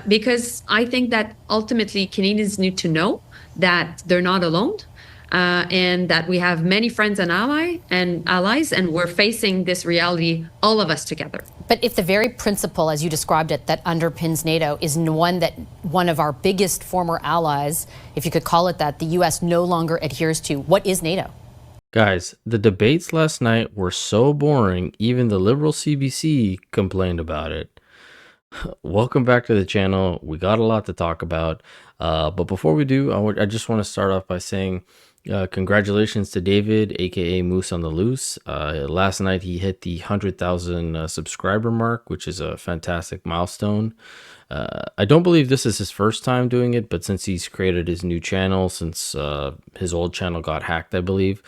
because I think that ultimately Canadians need to know that they're not alone. And that we have many friends and allies, and we're facing this reality, all of us together. But if the very principle, as you described it, that underpins NATO is one that one of our biggest former allies, if you could call it that, the U.S. no longer adheres to, what is NATO? Guys, the debates last night were so boring, even the liberal CBC complained about it. Welcome back to the channel. We got a lot to talk about. But before we do, I just want to start off by saying congratulations to David, aka Moose on the Loose. Last night he hit the 100,000 subscriber mark, which is a fantastic milestone. I don't believe this is his first time doing it, but since he's created his new channel, since his old channel got hacked, I believe,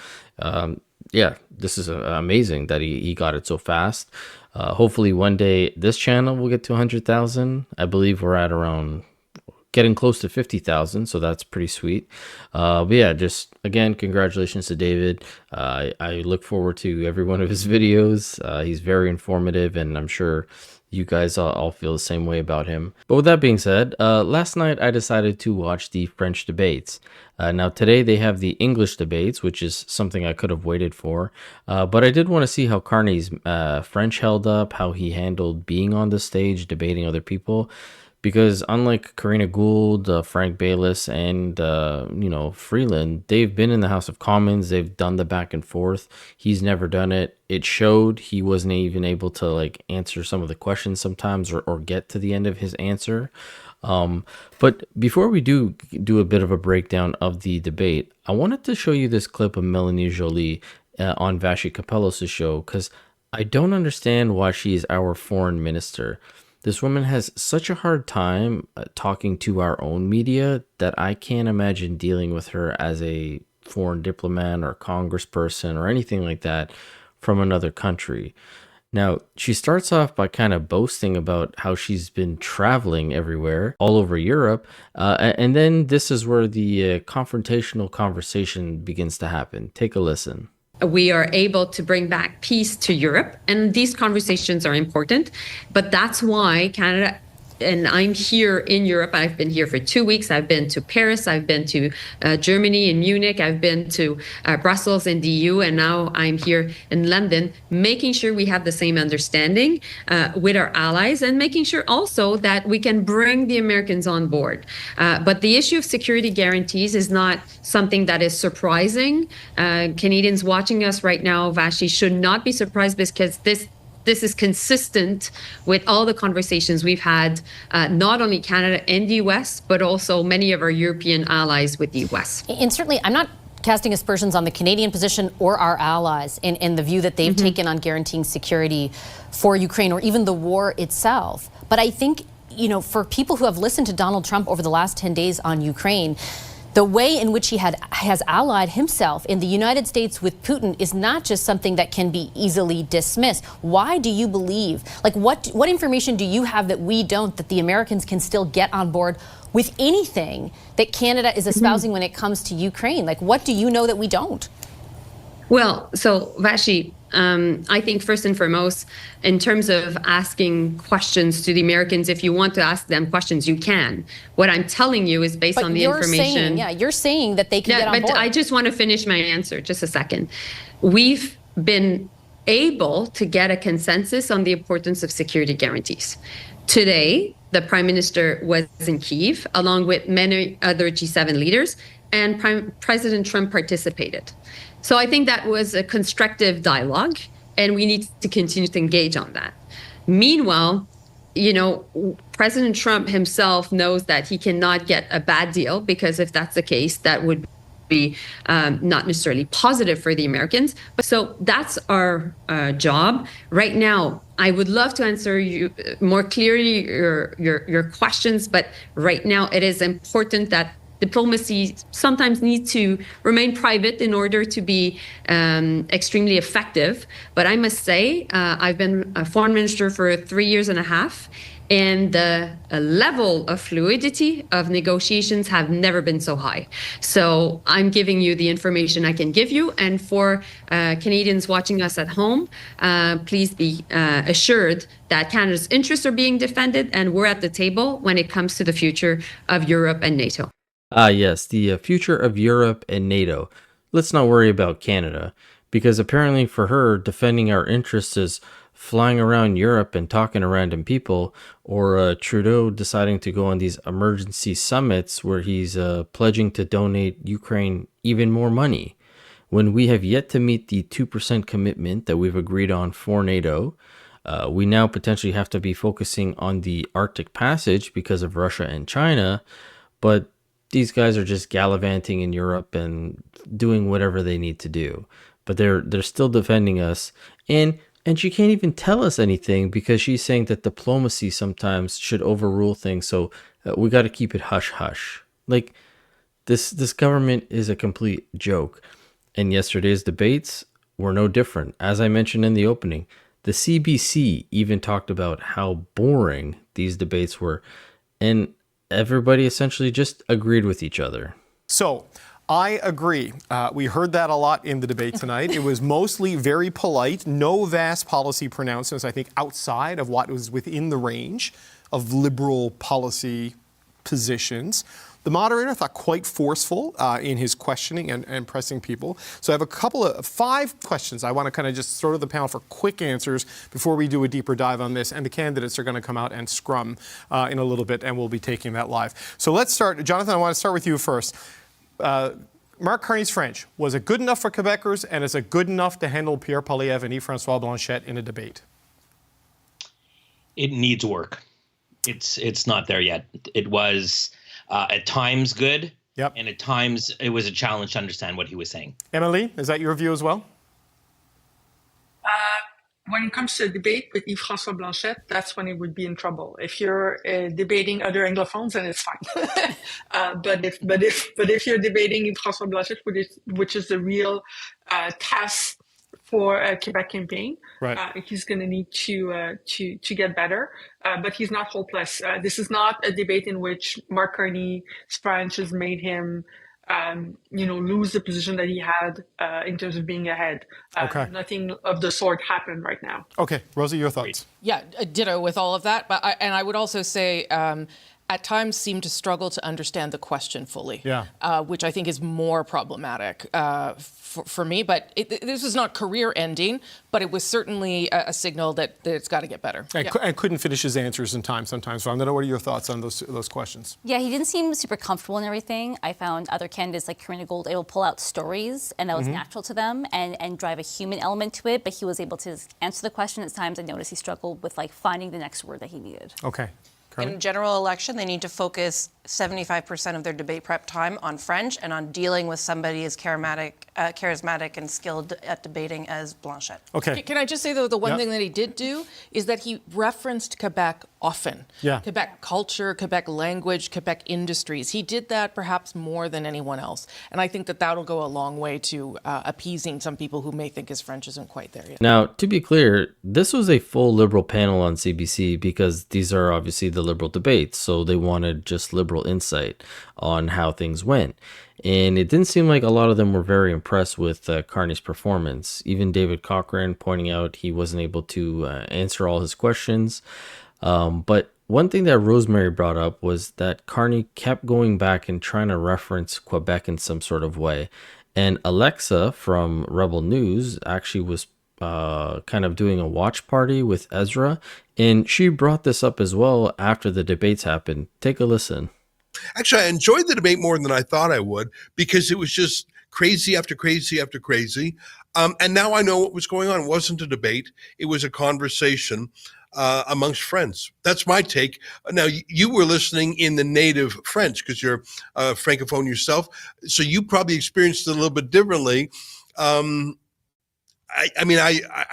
yeah, this is amazing that he got it so fast. Hopefully one day this channel will get to 100,000. I believe we're at around getting close to 50,000, so that's pretty sweet. But yeah, just again, congratulations to David. I look forward to every one of his videos. He's very informative, and I'm sure you guys all feel the same way about him. But with that being said, last night I decided to watch the French debates. Now today they have the English debates, which is something I could have waited for. But I did want to see how Carney's French held up, how he handled being on the stage, debating other people. Because unlike Karina Gould, Frank Bayless, and Freeland, they've been in the House of Commons. They've done the back and forth. He's never done it. It showed. He wasn't even able to answer some of the questions sometimes, or get to the end of his answer. But before we do a bit of a breakdown of the debate, I wanted to show you this clip of Melanie Joly on Vashi Capellos' show, because I don't understand why she is our foreign minister. This woman has such a hard time talking to our own media that I can't imagine dealing with her as a foreign diplomat or congressperson or anything like that from another country. Now, she starts off by kind of boasting about how she's been traveling everywhere, all over Europe, and then this is where the confrontational conversation begins to happen. Take a listen. We are able to bring back peace to Europe, and these conversations are important. But that's why Canada, and I'm here in Europe. I've been here for 2 weeks. I've been to Paris. I've been to Germany and Munich. I've been to Brussels and the EU, and now I'm here in London, making sure we have the same understanding with our allies, and making sure also that we can bring the Americans on board. But the issue of security guarantees is not something that is surprising. Canadians watching us right now, Vashi, should not be surprised, because this is consistent with all the conversations we've had, not only Canada and the US, but also many of our European allies with the US. And certainly, I'm not casting aspersions on the Canadian position or our allies in the view that they've taken on guaranteeing security for Ukraine, or even the war itself. But I think, for people who have listened to Donald Trump over the last 10 days on Ukraine, the way in which he has allied himself in the United States with Putin is not just something that can be easily dismissed. Why do you believe, what information do you have that we don't, that the Americans can still get on board with anything that Canada is espousing when it comes to Ukraine? What do you know that we don't? Well, so Vashi, I think first and foremost, in terms of asking questions to the Americans, if you want to ask them questions, you can. What I'm telling you is based on the information. You're saying that they can get on board. But I just want to finish my answer, just a second. We've been able to get a consensus on the importance of security guarantees. Today, the Prime Minister was in Kyiv, along with many other G7 leaders, and President Trump participated. So I think that was a constructive dialogue, and we need to continue to engage on that. Meanwhile, President Trump himself knows that he cannot get a bad deal, because if that's the case, that would be not necessarily positive for the Americans. So that's our job. Right now, I would love to answer you more clearly your questions, but right now it is important that diplomacy sometimes needs to remain private in order to be extremely effective. But I must say, I've been a foreign minister for 3.5 years, and the level of fluidity of negotiations have never been so high. So I'm giving you the information I can give you. And for Canadians watching us at home, please be assured that Canada's interests are being defended, and we're at the table when it comes to the future of Europe and NATO. Yes, the future of Europe and NATO. Let's not worry about Canada, because apparently for her, defending our interests is flying around Europe and talking to random people, or Trudeau deciding to go on these emergency summits where he's pledging to donate Ukraine even more money, when we have yet to meet the 2% commitment that we've agreed on for NATO. We now potentially have to be focusing on the Arctic Passage because of Russia and China, but these guys are just gallivanting in Europe and doing whatever they need to do. But they're still defending us, and she can't even tell us anything because she's saying that diplomacy sometimes should overrule things. So we got to keep it hush hush. Like this government is a complete joke. And yesterday's debates were no different. As I mentioned in the opening, the CBC even talked about how boring these debates were, and everybody essentially just agreed with each other. So I agree. We heard that a lot in the debate tonight. It was mostly very polite, no vast policy pronouncements, I think, outside of what was within the range of liberal policy positions. The moderator thought quite forceful in his questioning and pressing people. So I have 5 questions I want to kind of just throw to the panel for quick answers before we do a deeper dive on this. And the candidates are going to come out and scrum in a little bit, and we'll be taking that live. So let's start. Jonathan, I want to start with you first. Mark Carney's French, was it good enough for Quebecers, and is it good enough to handle Pierre Poilievre and Yves-François Blanchet in a debate? It needs work. It's not there yet. It was at times good, yep, and at times it was a challenge to understand what he was saying. Emily, is that your view as well? When it comes to a debate with Yves-François Blanchet, that's when it would be in trouble. If you're debating other Anglophones, then it's fine. But if you're debating Yves-François Blanchet, which is the real task for a Quebec campaign, right, he's going to need to get better. But he's not hopeless. This is not a debate in which Mark Carney's French has made him lose the position that he had in terms of being ahead. Okay. Nothing of the sort happened right now. Okay, Rosie, your thoughts? Yeah, ditto with all of that. But I would also say at times seem to struggle to understand the question fully, which I think is more problematic for me. But this was not career ending, but it was certainly a signal that it's got to get better. And couldn't finish his answers in time sometimes. So I'm going to, what are your thoughts on those questions? Yeah, he didn't seem super comfortable in everything. I found other candidates like Karina Gold able to pull out stories, and that was natural to them, and drive a human element to it. But he was able to answer the question at times. I noticed he struggled with finding the next word that he needed. Okay. In a general election, they need to focus 75% of their debate prep time on French and on dealing with somebody as charismatic and skilled at debating as Blanchet. Okay. Can I just say, though, the one thing that he did do is that he referenced Quebec often. Yeah. Quebec culture, Quebec language, Quebec industries. He did that perhaps more than anyone else. And I think that that'll go a long way to appeasing some people who may think his French isn't quite there yet. Now, to be clear, this was a full liberal panel on CBC because these are obviously the liberal debates. So they wanted just liberal insight on how things went. And it didn't seem like a lot of them were very impressed with Carney's performance. Even David Cochrane pointing out he wasn't able to answer all his questions. But one thing that Rosemary brought up was that Carney kept going back and trying to reference Quebec in some sort of way. And Alexa from Rebel News actually was kind of doing a watch party with Ezra. And she brought this up as well after the debates happened. Take a listen. Actually, I enjoyed the debate more than I thought I would because it was just crazy after crazy after crazy. And now I know what was going on. It wasn't a debate. It was a conversation amongst friends. That's my take. Now, you were listening in the native French because you're Francophone yourself. So you probably experienced it a little bit differently. I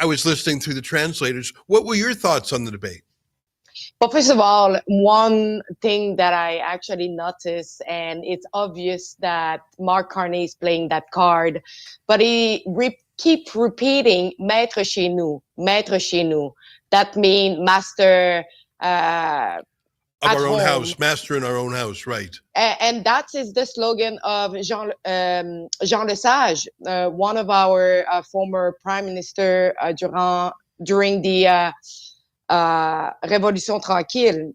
was listening through the translators. What were your thoughts on the debate? Well, first of all, one thing that I actually noticed, and it's obvious that Mark Carney is playing that card, but he keep repeating "maître chez nous," "maître chez nous." That means master Of at our own home. house, master in our own house, right. And that is the slogan of Jean Lesage, one of our former prime minister during the Révolution Tranquille.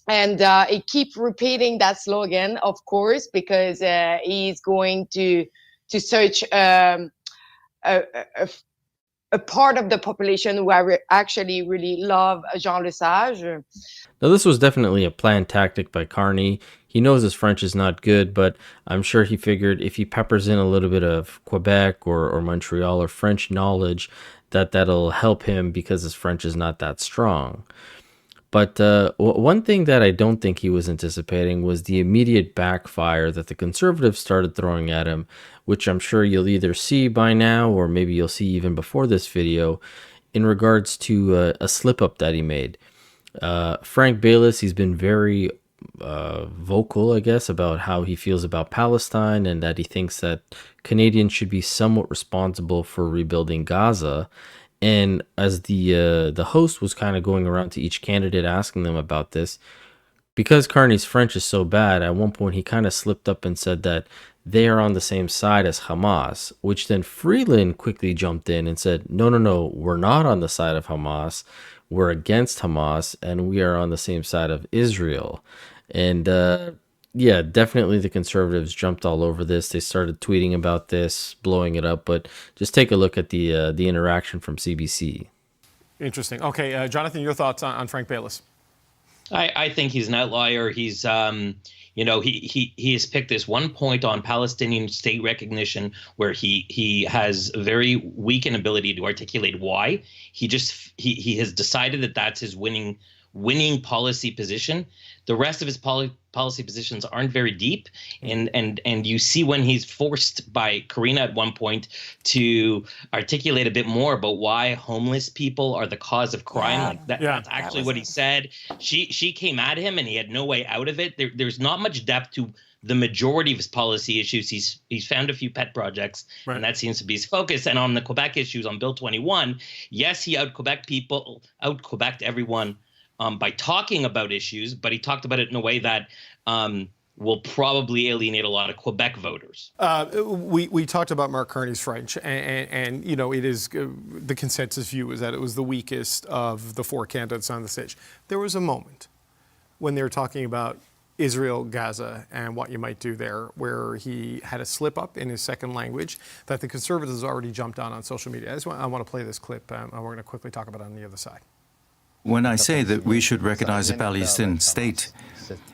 And he keep repeating that slogan, of course, because he's going to search a part of the population who actually really love Jean Lesage. Now, this was definitely a planned tactic by Carney. He knows his French is not good, but I'm sure he figured if he peppers in a little bit of Quebec or Montreal or French knowledge, that'll help him because his French is not that strong. But one thing that I don't think he was anticipating was the immediate backfire that the Conservatives started throwing at him, which I'm sure you'll either see by now or maybe you'll see even before this video, in regards to a slip-up that he made. Frank Baylis, he's been very vocal, I guess, about how he feels about Palestine and that he thinks that Canadians should be somewhat responsible for rebuilding Gaza. And as the host was kind of going around to each candidate asking them about this, because Carney's French is so bad, at one point he kind of slipped up and said that they are on the same side as Hamas, which then Freeland quickly jumped in and said, no, we're not on the side of Hamas. We're against Hamas, and we are on the same side of Israel. And yeah, definitely the Conservatives jumped all over this. They started tweeting about this, blowing it up. But just take a look at the interaction from CBC. Interesting. Okay, Jonathan, your thoughts on Frank Baylis? I think he's an outlier. He's he has picked this one point on Palestinian state recognition where he has a very weak inability to articulate why. He has decided that that's his winning policy position. The rest of his policy positions aren't very deep, and you see when he's forced by Karina at one point to articulate a bit more about why homeless people are the cause of crime. That's actually what he said. She came at him, and he had no way out of it. There's not much depth to the majority of his policy issues. He's found a few pet projects, and that seems to be his focus. And on the Quebec issues, on Bill 21, yes, he out-Quebeced everyone by talking about issues, but he talked about it in a way that will probably alienate a lot of Quebec voters. We talked about Mark Carney's French, and it is the consensus view is that it was the weakest of the four candidates on the stage. There was a moment when they were talking about Israel, Gaza, and what you might do there, where he had a slip up in his second language that the Conservatives already jumped on social media. I want to play this clip, and we're going to quickly talk about it on the other side. When I say that we should recognize a Palestinian state,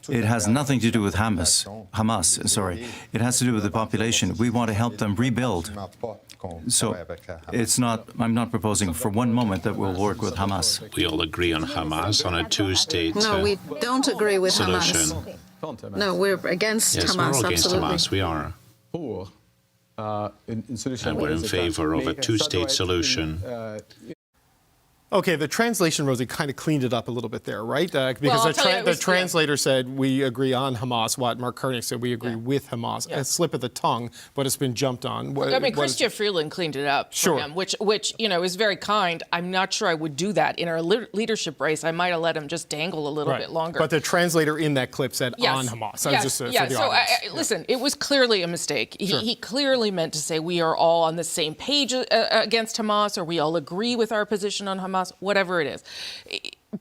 it has nothing to do with Hamas. It has to do with the population. We want to help them rebuild. So I'm not proposing for one moment that we'll work with Hamas. We all agree on Hamas, on a two-state No, we don't agree with solution. Hamas. No, we're against Hamas, we're against absolutely. Hamas, we are. And we're in favor of a two-state solution. Okay, the translation, Rosie, kind of cleaned it up a little bit there, right? Because the translator said we agree on Hamas. What Mark Carney said, we agree with Hamas. A slip of the tongue, but it's been jumped on. Christian Freeland cleaned it up for him, which is very kind. I'm not sure I would do that in our leadership race. I might have let him just dangle a little bit longer. But the translator in that clip said on Hamas. Listen, it was clearly a mistake. He clearly meant to say we are all on the same page against Hamas, or we all agree with our position on Hamas. Whatever it is.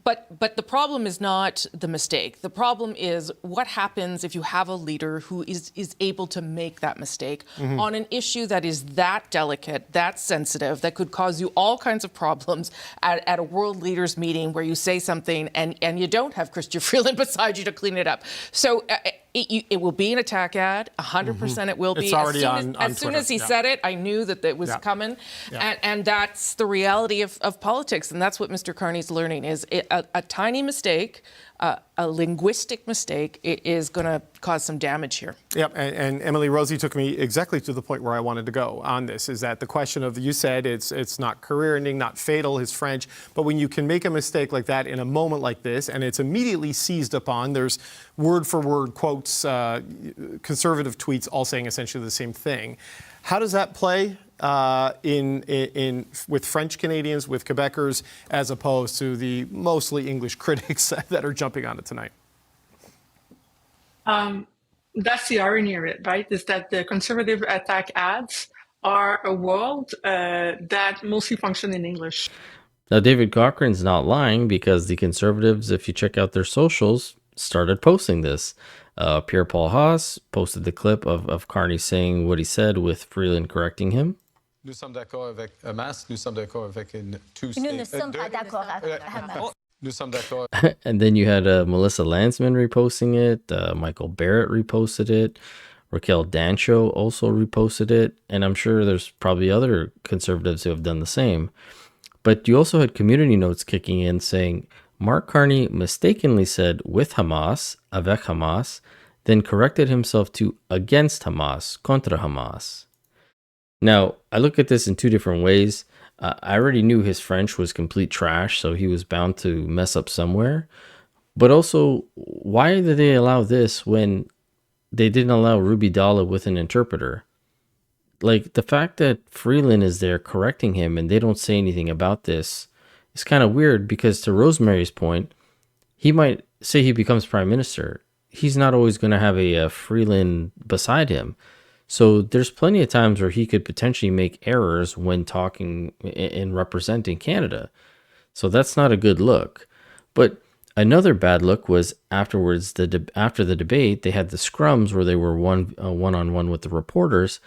But the problem is not the mistake. The problem is what happens if you have a leader who is able to make that mistake on an issue that is that delicate, that sensitive, that could cause you all kinds of problems at a world leaders meeting where you say something and you don't have Christian Freeland beside you to clean it up. So it will be an attack ad, 100% it will be. It's already on as soon as he said it, I knew that it was coming. And that's the reality of politics. And that's what Mr. Carney's learning is a tiny mistake, a linguistic mistake, it is going to cause some damage here. Yep, and Emily, Rosie took me exactly to the point where I wanted to go on this, is that the question of, you said it's not career-ending, not fatal, his French, but when you can make a mistake like that in a moment like this, and it's immediately seized upon, there's word-for-word quotes, conservative tweets all saying essentially the same thing. How does that play? with French Canadians, with Quebecers, as opposed to the mostly English critics that are jumping on it tonight? That's the irony of it, right? Is that the conservative attack ads are a world that mostly function in English. Now, David Cochran's not lying, because the conservatives, if you check out their socials, started posting this. Pierre-Paul Haas posted the clip of Carney saying what he said with Freeland correcting him. Nous sommes d'accord avec Hamas, nous sommes d'accord avec une two-state. Nous ne sommes pas d'accord avec Hamas. Nous sommes d'accord. And then you had Melissa Landsman reposting it. Michael Barrett reposted it. Raquel Dancho also reposted it. And I'm sure there's probably other conservatives who have done the same. But you also had community notes kicking in saying Mark Carney mistakenly said with Hamas, avec Hamas, then corrected himself to against Hamas, contra Hamas. Now, I look at this in two different ways. I already knew his French was complete trash, so he was bound to mess up somewhere. But also, why did they allow this when they didn't allow Ruby Dalla with an interpreter? Like, the fact that Freeland is there correcting him and they don't say anything about this is kind of weird, because to Rosemary's point, he might say he becomes prime minister. He's not always going to have a Freeland beside him. So there's plenty of times where he could potentially make errors when talking and representing Canada. So that's not a good look. But another bad look was afterwards, after the debate, they had the scrums where they were one-on-one with the reporters,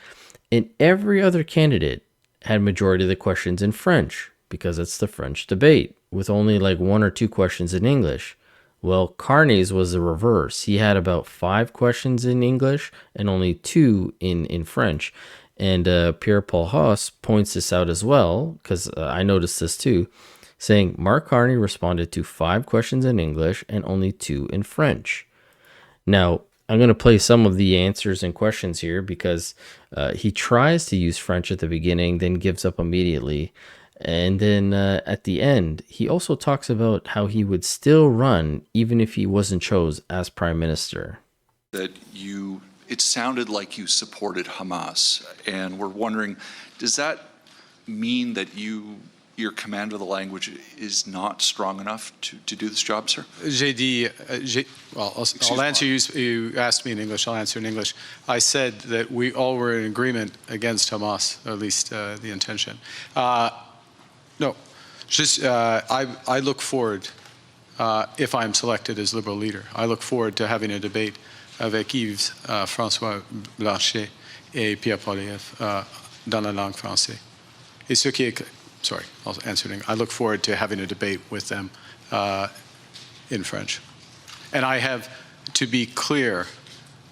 and every other candidate had majority of the questions in French, because it's the French debate, with only like one or two questions in English. Well, Carney's was the reverse. He had about 5 questions in English and only 2 in French. And Pierre-Paul Haas points this out as well, because I noticed this too, saying Mark Carney responded to 5 questions in English and only 2 in French. Now, I'm going to play some of the answers and questions here, because he tries to use French at the beginning, then gives up immediately. And then at the end, he also talks about how he would still run even if he wasn't chose as prime minister. That it sounded like you supported Hamas, and we're wondering, does that mean that your command of the language is not strong enough to do this job, sir? I'll answer you. You asked me in English. I'll answer in English. I said that we all were in agreement against Hamas, or at least the intention. No, I look forward, if I'm selected as Liberal leader, I look forward to having a debate avec Yves François Blanchet et Pierre Poilievre dans la langue française. Et ce qui est, sorry, I'll answer it. I look forward to having a debate with them in French. And I have to be clear,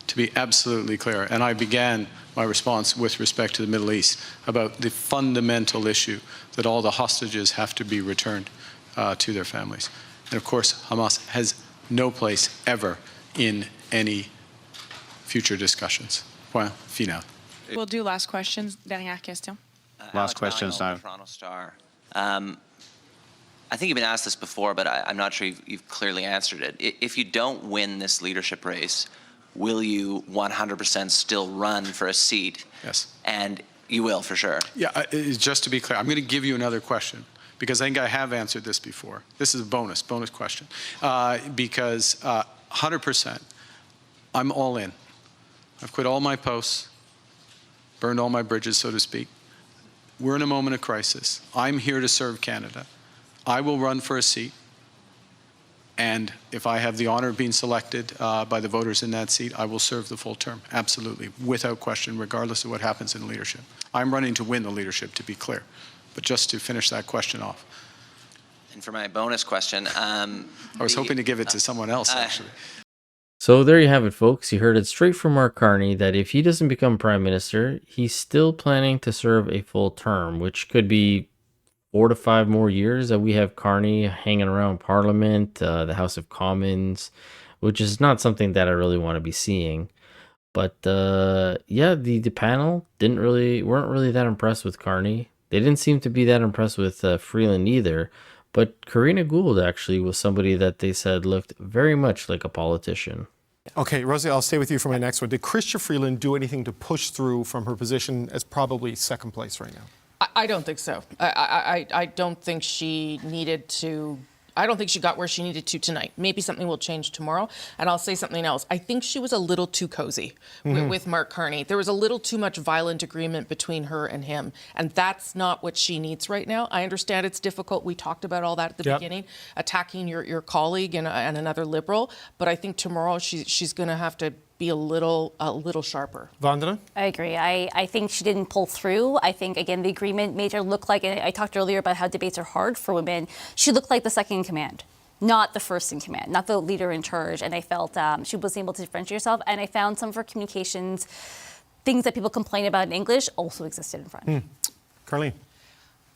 to be absolutely clear, and I began my response with respect to the Middle East about the fundamental issue that all the hostages have to be returned to their families. And of course, Hamas has no place ever in any future discussions. Point final. We'll do last questions. Dernière question. Last questions now. Toronto Star. I think you've been asked this before, but I'm not sure you've clearly answered it. If you don't win this leadership race, will you 100% still run for a seat? Yes. And you will, for sure. Yeah, just to be clear, I'm going to give you another question, because I think I have answered this before. This is a bonus question. Because 100%, I'm all in. I've quit all my posts, burned all my bridges, so to speak. We're in a moment of crisis. I'm here to serve Canada. I will run for a seat. And if I have the honor of being selected by the voters in that seat, I will serve the full term, absolutely, without question, regardless of what happens in leadership. I'm running to win the leadership, to be clear. But just to finish that question off. And for my bonus question, I was hoping to give it to someone else, actually. So there you have it, folks. You heard it straight from Mark Carney that if he doesn't become prime minister, he's still planning to serve a full term, which could be 4 to 5 more years that we have Carney hanging around Parliament, the House of Commons, which is not something that I really want to be seeing. But yeah, the panel weren't really that impressed with Carney. They didn't seem to be that impressed with Freeland either. But Karina Gould actually was somebody that they said looked very much like a politician. Okay, Rosie, I'll stay with you for my next one. Did Chrystia Freeland do anything to push through from her position as probably second place right now? I don't think so. I don't think she needed to. I don't think she got where she needed to tonight. Maybe something will change tomorrow. And I'll say something else. I think she was a little too cozy with Mark Carney. There was a little too much violent agreement between her and him. And that's not what she needs right now. I understand it's difficult. We talked about all that at the beginning, attacking your colleague and another Liberal. But I think tomorrow she's going to have to be a little sharper. Vandana? I agree. I think she didn't pull through. I think, again, the agreement made her look like, and I talked earlier about how debates are hard for women. She looked like the second in command, not the first in command, not the leader in charge. And I felt she wasn't able to differentiate herself. And I found some of her communications, things that people complain about in English, also existed in front. Carly?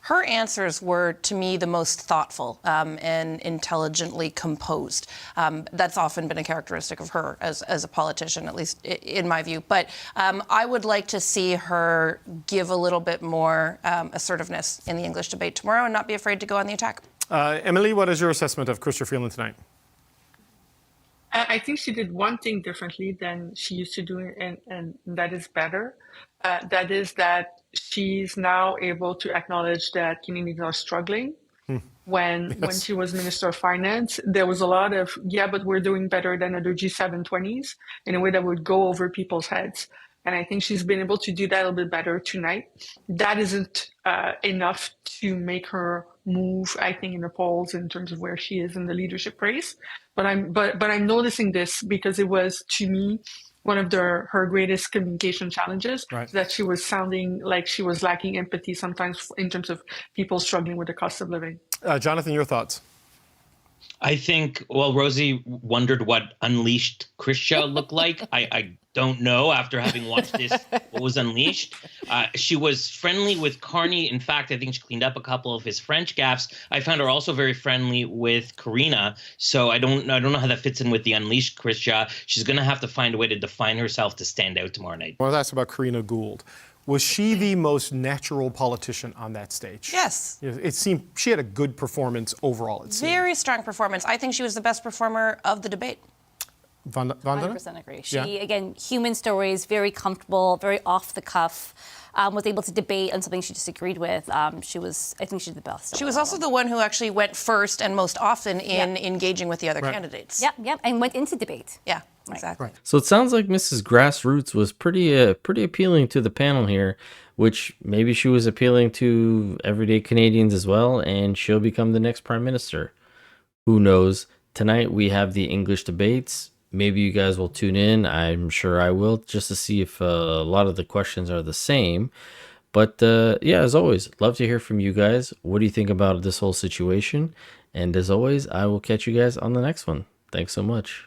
Her answers were, to me, the most thoughtful and intelligently composed. That's often been a characteristic of her as a politician, at least in my view. But I would like to see her give a little bit more assertiveness in the English debate tomorrow and not be afraid to go on the attack. Emily, what is your assessment of Chrystia Freeland tonight? I think she did one thing differently than she used to do, and that is better. That is that she's now able to acknowledge that Canadians are struggling. When she was Minister of Finance, there was a lot of, but we're doing better than other G7 20s in a way that would go over people's heads. And I think she's been able to do that a little bit better tonight. That isn't enough to make her move, I think, in the polls in terms of where she is in the leadership race. But I'm noticing this because it was, to me, one of her greatest communication challenges, that she was sounding like she was lacking empathy sometimes in terms of people struggling with the cost of living. Jonathan, your thoughts? I think, well, Rosie wondered what Unleashed Chrystia looked like. I don't know after having watched this, what was Unleashed. She was friendly with Carney. In fact, I think she cleaned up a couple of his French gaffes. I found her also very friendly with Karina. So I don't know how that fits in with the Unleashed Chrystia. She's going to have to find a way to define herself to stand out tomorrow night. I was asked about Karina Gould. Was she the most natural politician on that stage? Yes. It seemed she had a good performance overall. It seemed. Very strong performance. I think she was the best performer of the debate. Vandana? 100% agree. She, again, human stories, very comfortable, very off the cuff. Was able to debate on something she disagreed with. I think she's the best. She was also the one who actually went first and most often in engaging with the other candidates. Yep, and went into debate. Yeah, exactly. So it sounds like Mrs. Grassroots was pretty appealing to the panel here, which maybe she was appealing to everyday Canadians as well, and she'll become the next prime minister. Who knows? Tonight we have the English debates. Maybe you guys will tune in. I'm sure I will, just to see if a lot of the questions are the same. But yeah, as always, love to hear from you guys. What do you think about this whole situation? And as always, I will catch you guys on the next one. Thanks so much.